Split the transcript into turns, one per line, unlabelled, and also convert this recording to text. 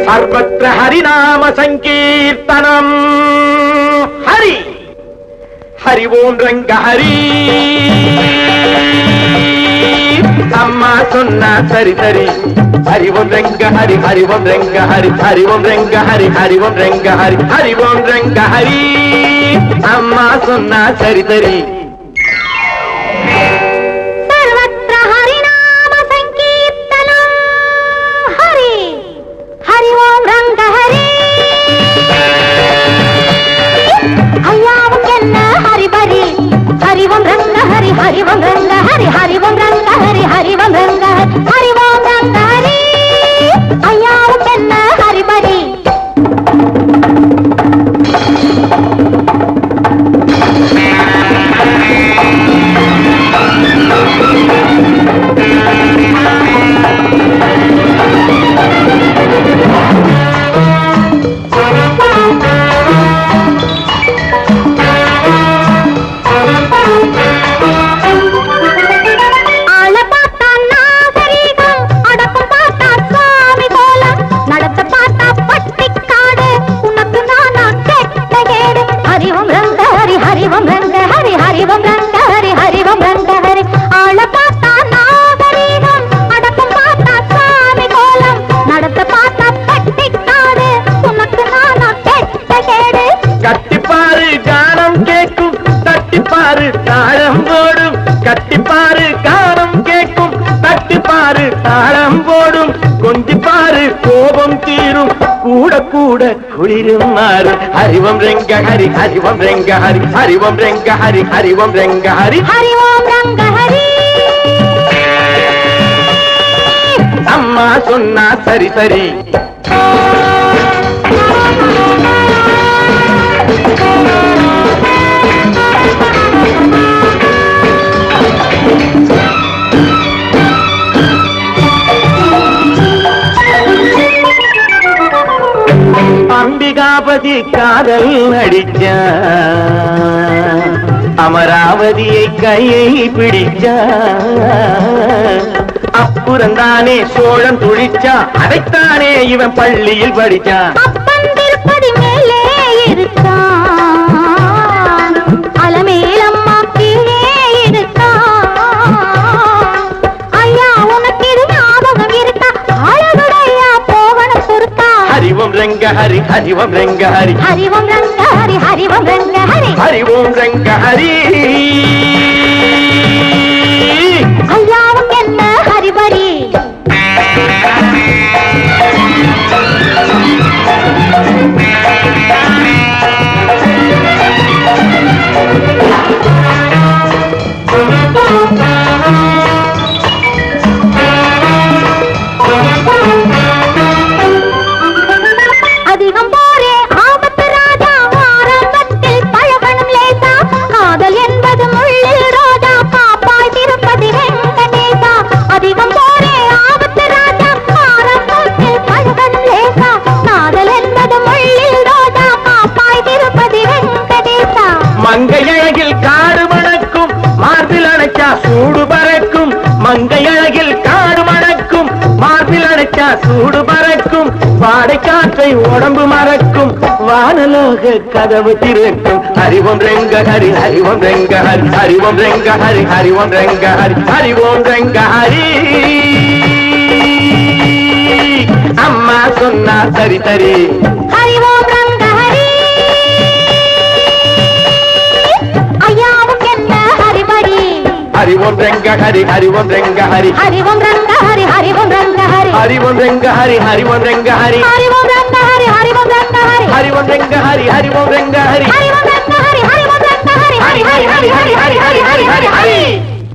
सर्वत्र हरिनाम संकीर्तनम हरि हरि ओम रंग हरि अम्मा सुन्ना सरी सरी हरि ओम रंग हरि हरि ओम रंग हरि हरि ओम रंग हरि हरि ओम रंग हरि हरि ओम रंग हरि अम्मा सुन्ना सरी सरी
हरि ओम रंग हरि हरि ओम रंग हरि हरि ओम रंग हरि ओम रंग हरि अय्याव केन्न हरि बरि
தாளம் போடும் கட்டிப்பாரு காலம் கேட்கும் தட்டிப்பாரு தாளம் போடும் கொஞ்சிப்பாரு கோபம் தீரும் கூட கூட குளிரும் மாறும் ஹரிவம் ரெங்க ஹரி ஹரிவம் ரெங்க ஹரி ஹரிவம் ரெங்க ஹரி ஹரிவம் ரெங்க ஹரி
ஹரி ஓம் ரங்க ஹரி
அம்மா சொன்னா சரி சரி அம்பிகாபதி காதல் அடிச்சா அமராவதியை கையை பிடிச்சா அப்புறந்தானே சோழன் துழிச்சா அதைத்தானே இவன் பள்ளியில் படிச்சான்
திருப்பதி மேலே இருக்கான் அலமேலம்மா கீழே இருக்கான் ஐயா உனக்கு இது ஞாபகம் இருக்கா அழகுடையா போகணும் சுருக்கா
हरि ओम रंग हरि हरि ओम रंग हरि
हरि ओम रंग हरि हरि ओम रंग हरि
हरि ओम रंग हरि
अय्यावुम एन्न हरि बरि அதிகம் போரே ஆபத்து ராஜா ஆரம்பத்தில் பழகணும் லேசா காதல் என்பது முள்ளில் ரோஜா பாப்பாய் திருப்பதி வெங்கடேசா அதிகம் போரே ஆபத்து ராஜா ஆரம்பத்தில் பழகணும் லேசா காதல் என்பது முள்ளில் ரோஜா பாப்பாய் திருப்பதி வெங்கடேசா
மங்கையழகில் காடு மணக்கும் மார்பில் அணைச்சா சூடு பறக்கும் மங்கையழகில் காடு மணக்கும் மார்பில் அணைச்சா சூடு பறக்கும் வாடை காற்றை உடம்பு மறக்கும் வானலோக கதவு திறக்கும் ஹரிவம் ரெங்க ஹரி ஹரிவம் ரெங்க ஹரி ஹரிவம் ரெங்க ஹரி ஹரிவம் ரெங்க ஹரி ஹரிவம் ரெங்க ஹரி அம்மா சொன்னா சரி சரி
ஹரி ஓம் ரங்க ஹரி அய்யாவும் என்ன ஹரி பரி
हरि ओम रंग हरि हरि ओम रंग हरि
हरि ओम रंग हरि हरि ओम रंग हरि
हरि ओम रंग हरि हरि ओम रंग हरि
हरि ओम रंग हरि हरि ओम रंग हरि
हरि ओम रंग हरि हरि ओम रंग हरि
हरि ओम रंग हरि हरि ओम रंग हरि
हरि हरि हरि हरि हरि हरि हरि हरि